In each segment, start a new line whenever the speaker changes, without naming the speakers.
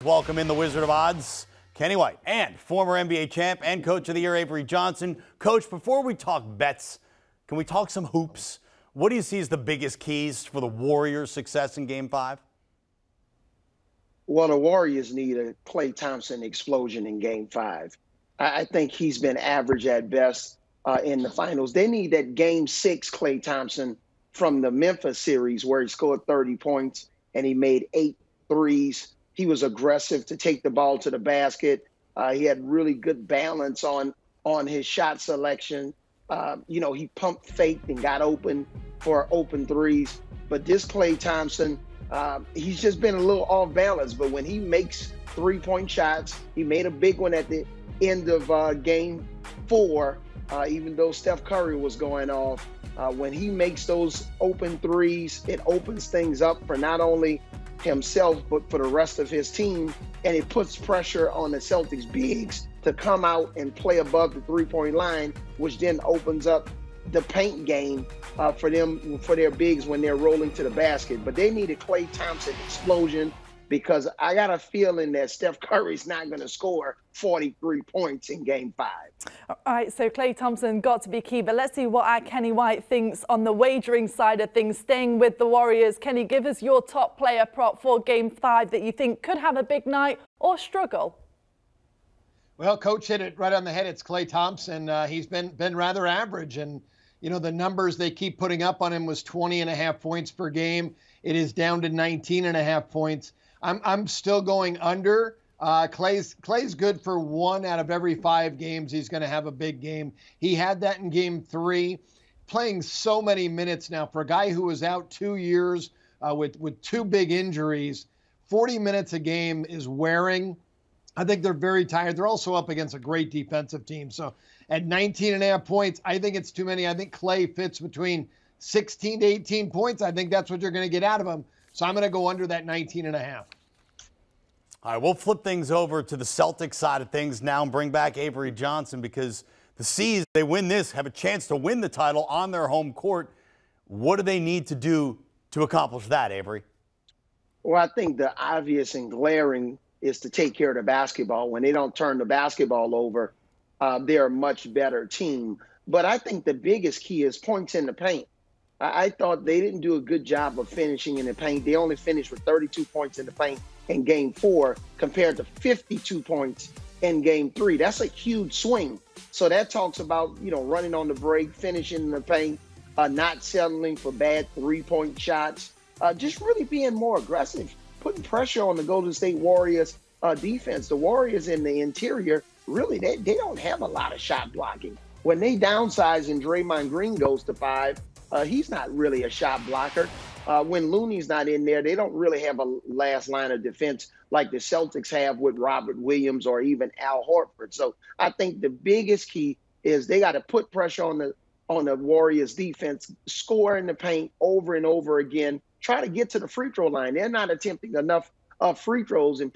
welcome in the Wizard of Odds, Kenny White, and former NBA champ and Coach of the Year, Avery Johnson. Coach, before we talk bets, can we talk some hoops? What do you see as the biggest keys for the Warriors' success in Game 5?
Well, the Warriors need a Klay Thompson explosion in Game 5. I think he's been average at best in the finals. They need that Game 6 Klay Thompson from the Memphis series where he scored 30 points and he made 8 threes. He was aggressive to take the ball to the basket. He had really good balance on his shot selection. He pump faked and got open for open threes. But this Klay Thompson, he's just been a little off balance. But when he makes three-point shots, he made a big one at the end of Game 4, even though Steph Curry was going off. When he makes those open threes, it opens things up for not only himself, but for the rest of his team. And it puts pressure on the Celtics bigs to come out and play above the three-point line, which then opens up the paint game for them, for their bigs when they're rolling to the basket. But they need a Klay Thompson explosion, because I got a feeling that Steph Curry's not going to score 43 points in Game 5.
All right, so Klay Thompson got to be key, but let's see what our Kenny White thinks on the wagering side of things, staying with the Warriors. Kenny, give us your top player prop for Game 5 that you think could have a big night or struggle.
Well, Coach hit it right on the head. It's Klay Thompson. He's been rather average, and the numbers they keep putting up on him was 20.5 points per game. It is down to 19.5 points. I'm still going under. Klay's good for 1 out of every 5 games. He's going to have a big game. He had that in Game 3, playing so many minutes now for a guy who was out 2 years with 2 big injuries. 40 minutes a game is wearing. I think they're very tired. They're also up against a great defensive team. So at 19.5 points, I think it's too many. I think Klay fits between 16 to 18 points. I think that's what you're going to get out of him. So I'm going to go under that 19.5.
All right, we'll flip things over to the Celtics side of things now and bring back Avery Johnson, because the C's, they win this, have a chance to win the title on their home court. What do they need to do to accomplish that, Avery?
Well, I think the obvious and glaring is to take care of the basketball. When they don't turn the basketball over, they're a much better team. But I think the biggest key is points in the paint. I thought they didn't do a good job of finishing in the paint. They only finished with 32 points in the paint in Game 4 compared to 52 points in Game 3. That's a huge swing. So that talks about, running on the break, finishing in the paint, not settling for bad three-point shots, just really being more aggressive, putting pressure on the Golden State Warriors defense. The Warriors in the interior, really, they don't have a lot of shot blocking. When they downsize and Draymond Green goes to 5, he's not really a shot blocker. When Looney's not in there, they don't really have a last line of defense like the Celtics have with Robert Williams or even Al Horford. So I think the biggest key is they got to put pressure on the Warriors defense, score in the paint over and over again, try to get to the free throw line. They're not attempting enough free throws, and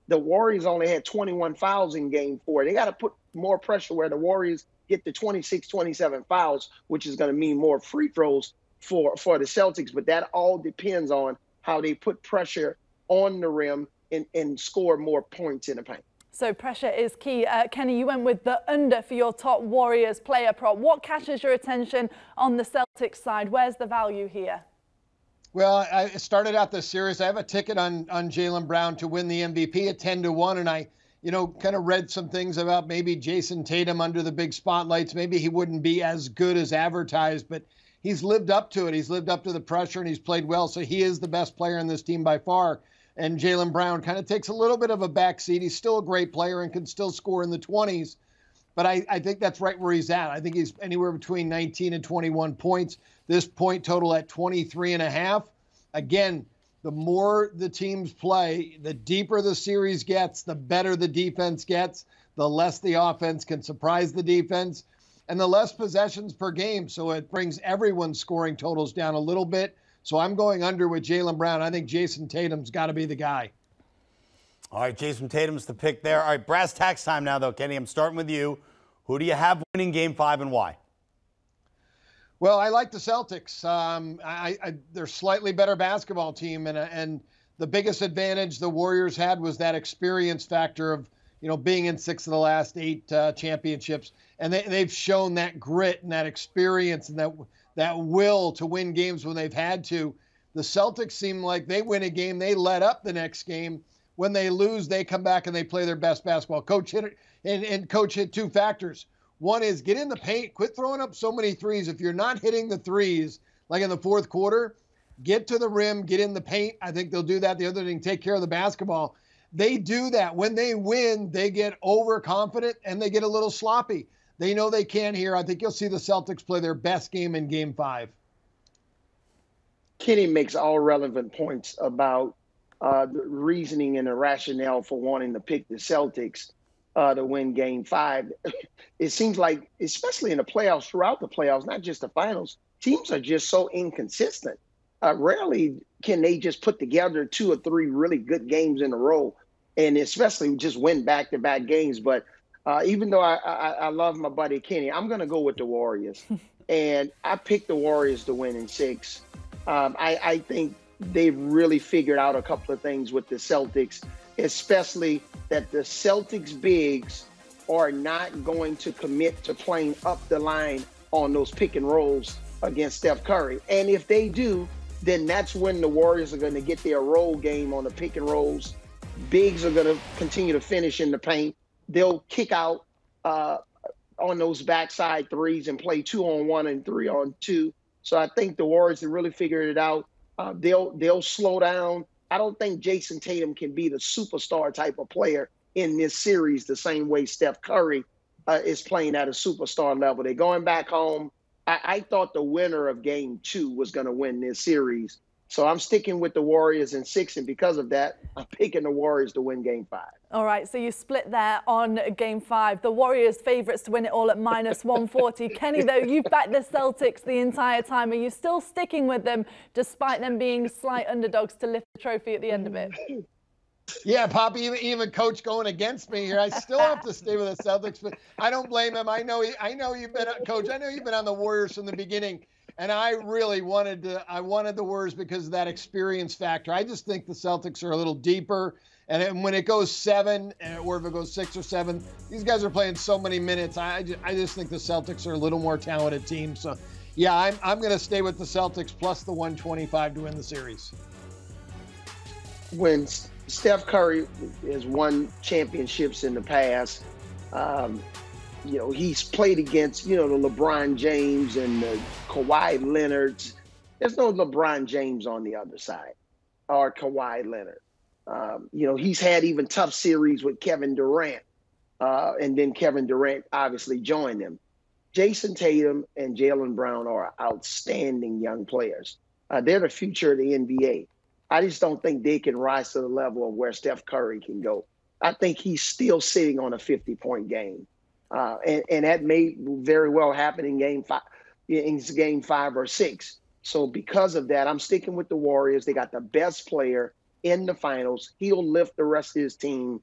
the Warriors only had 21 fouls in Game 4. They got to put more pressure where the Warriors get to 26, 27 fouls, which is going to mean more free throws for the Celtics. But that all depends on how they put pressure on the rim and score more points in the paint.
So pressure is key. Kenny, you went with the under for your top Warriors player prop. What catches your attention on the Celtics side? Where's the value here?
Well, I started out this series. I have a ticket on Jaylen Brown to win the MVP at 10-1, and I kind of read some things about maybe Jason Tatum under the big spotlights. Maybe he wouldn't be as good as advertised, but he's lived up to it. He's lived up to the pressure, and he's played well. So he is the best player in this team by far. And Jaylen Brown kind of takes a little bit of a backseat. He's still a great player and can still score in the 20s. But I think that's right where he's at. I think he's anywhere between 19 and 21 points. This point total at 23.5. Again, the more the teams play, the deeper the series gets, the better the defense gets, the less the offense can surprise the defense, and the less possessions per game. So it brings everyone's scoring totals down a little bit. So I'm going under with Jaylen Brown. I think Jason Tatum's got to be the guy.
All right, Jason Tatum's the pick there. All right, brass tacks time now, though, Kenny. I'm starting with you. Who do you have winning Game 5 and why?
Well, I like the Celtics. They're a slightly better basketball team, and the biggest advantage the Warriors had was that experience factor of, being in 6 of the last 8 championships. And they've shown that grit and that experience and that will to win games when they've had to. The Celtics seem like they win a game, they let up the next game. When they lose, they come back and they play their best basketball. Coach hit it, and Coach hit 2 factors. One is get in the paint, quit throwing up so many threes. If you're not hitting the threes, like in the fourth quarter, get to the rim, get in the paint. I think they'll do that. The other thing, take care of the basketball. They do that. When they win, they get overconfident and they get a little sloppy. They know they can here. I think you'll see the Celtics play their best game in Game 5.
Kenny makes all relevant points about the reasoning and the rationale for wanting to pick the Celtics to win Game 5. It seems like, especially in the playoffs, throughout the playoffs, not just the finals, teams are just so inconsistent. Rarely can they just put together 2 or 3 really good games in a row, and especially just win back-to-back games. But even though I love my buddy Kenny, I'm going to go with the Warriors. And I picked the Warriors to win in 6. I think they've really figured out a couple of things with the Celtics, especially that the Celtics bigs are not going to commit to playing up the line on those pick and rolls against Steph Curry. And if they do, then that's when the Warriors are going to get their roll game on the pick and rolls. Bigs are going to continue to finish in the paint. They'll kick out on those backside threes and play 2-on-1 and 3-on-2. So I think the Warriors have really figured it out. They'll slow down. I don't think Jason Tatum can be the superstar type of player in this series the same way Steph Curry is playing at a superstar level. They're going back home. I thought the winner of Game 2 was going to win this series. So I'm sticking with the Warriors in 6, and because of that, I'm picking the Warriors to win Game 5.
All right, so you split there on Game 5. The Warriors favourites to win it all at -140. Kenny, though, you've backed the Celtics the entire time. Are you still sticking with them, despite them being slight underdogs to lift the trophy at the end of it?
Yeah, Poppy, even Coach going against me here. I still have to stay with the Celtics, but I don't blame him. I know you've been, Coach. I know you've been on the Warriors from the beginning. And I really wanted the Warriors because of that experience factor. I just think the Celtics are a little deeper. And when it goes 7, or if it goes 6 or 7, these guys are playing so many minutes. I just think the Celtics are a little more talented team. So, yeah, I'm going to stay with the Celtics plus the 125 to win the series.
When Steph Curry has won championships in the past, he's played against, the LeBron James and the Kawhi Leonards. There's no LeBron James on the other side or Kawhi Leonard. He's had even tough series with Kevin Durant, and then Kevin Durant obviously joined him. Jason Tatum and Jaylen Brown are outstanding young players. They're the future of the NBA. I just don't think they can rise to the level of where Steph Curry can go. I think he's still sitting on a 50-point game. And that may very well happen in Game 5 or 6. So because of that, I'm sticking with the Warriors. They got the best player in the finals. He'll lift the rest of his team.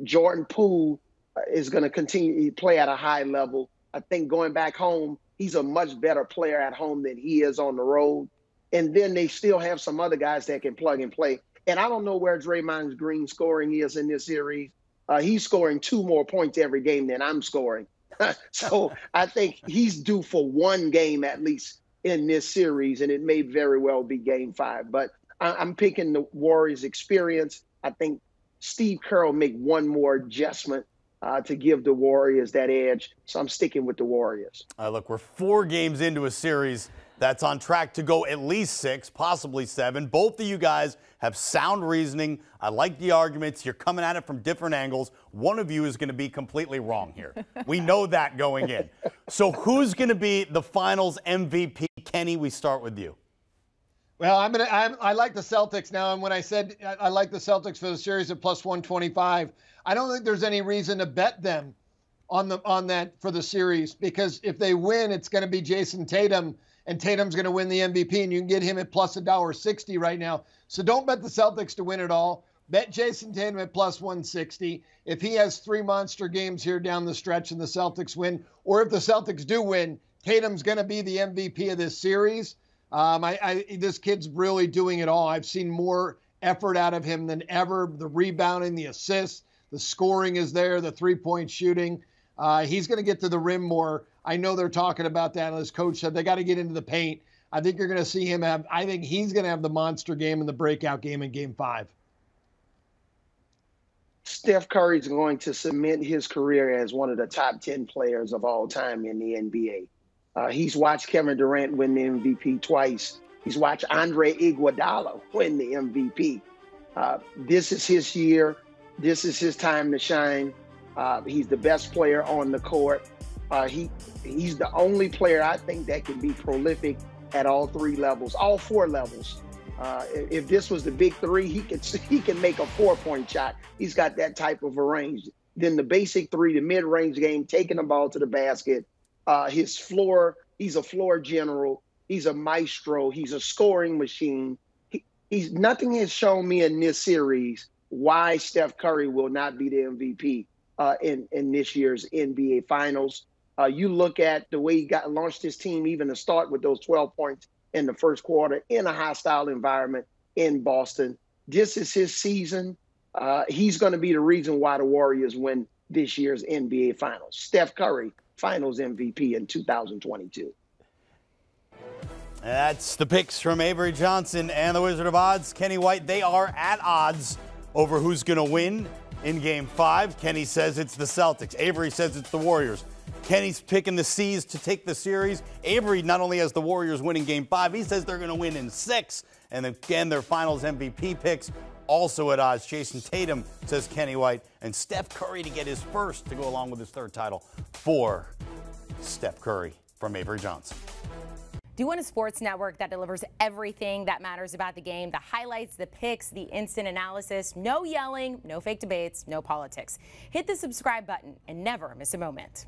Jordan Poole is going to continue to play at a high level. I think going back home, he's a much better player at home than he is on the road. And then they still have some other guys that can plug and play. And I don't know where Draymond Green's scoring is in this series. He's scoring 2 more points every game than I'm scoring. So I think he's due for 1 game at least in this series, and it may very well be Game 5. But I'm picking the Warriors' experience. I think Steve Kerr will make 1 more adjustment to give the Warriors that edge. So I'm sticking with the Warriors.
Look, we're 4 games into a series that's on track to go at least 6, possibly 7. Both of you guys have sound reasoning. I like the arguments. You're coming at it from different angles. One of you is going to be completely wrong here. We know that going in. So who's going to be the finals MVP? Kenny, we start with you.
Well, I like the Celtics now. And when I said I like the Celtics for the series at plus 125, I don't think there's any reason to bet them on that for the series, because if they win, it's going to be Jason Tatum. And Tatum's going to win the MVP, and you can get him at plus $1.60 right now. So don't bet the Celtics to win it all. Bet Jason Tatum at plus 160. If he has 3 monster games here down the stretch and the Celtics win, or if the Celtics do win, Tatum's going to be the MVP of this series. This kid's really doing it all. I've seen more effort out of him than ever. The rebounding, the assists, the scoring is there, the three-point shooting. He's going to get to the rim more. I know they're talking about that. As coach said, they got to get into the paint. I think you're going to see him I think he's going to have the monster game and the breakout game in Game 5.
Steph Curry is going to cement his career as one of the top 10 players of all time in the NBA. He's watched Kevin Durant win the MVP twice. He's watched Andre Iguodala win the MVP. This is his year. This is his time to shine. He's the best player on the court. He's the only player I think that can be prolific at all 3 levels, all 4 levels. If this was the big 3, he can make a 4-point shot. He's got that type of a range. Then the basic 3, the mid-range game, taking the ball to the basket. His floor, he's a floor general. He's a maestro. He's a scoring machine. Nothing has shown me in this series why Steph Curry will not be the MVP in this year's NBA Finals. You look at the way he launched his team, even to start with those 12 points in the first quarter in a hostile environment in Boston. This is his season. He's going to be the reason why the Warriors win this year's NBA Finals. Steph Curry, Finals MVP in 2022.
That's the picks from Avery Johnson and the Wizard of Odds, Kenny White. They are at odds over who's going to win in Game 5. Kenny says it's the Celtics. Avery says it's the Warriors. Kenny's picking the C's to take the series. Avery not only has the Warriors winning Game 5, he says they're going to win in 6. And again, their Finals MVP picks also at odds. Jason Tatum, says Kenny White, and Steph Curry to get his first to go along with his 3rd title for Steph Curry from Avery Johnson.
Do you want a sports network that delivers everything that matters about the game? The highlights, the picks, the instant analysis, no yelling, no fake debates, no politics. Hit the subscribe button and never miss a moment.